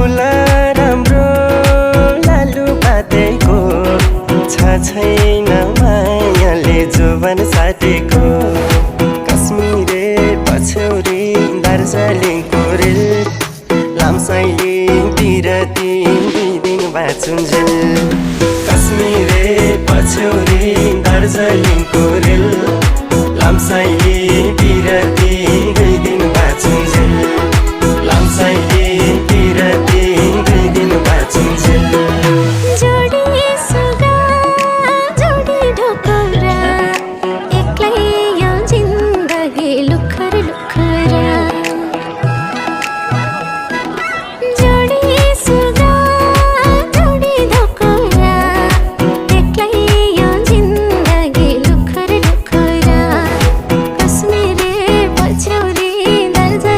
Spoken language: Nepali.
फुला राम्रो लालु पातेको छैन मायाले जोवन साटेको कश्मीरे पछौरी दार्जिलिङको रेल लामसाइले तिर 3 दिन बाँचुन्जेल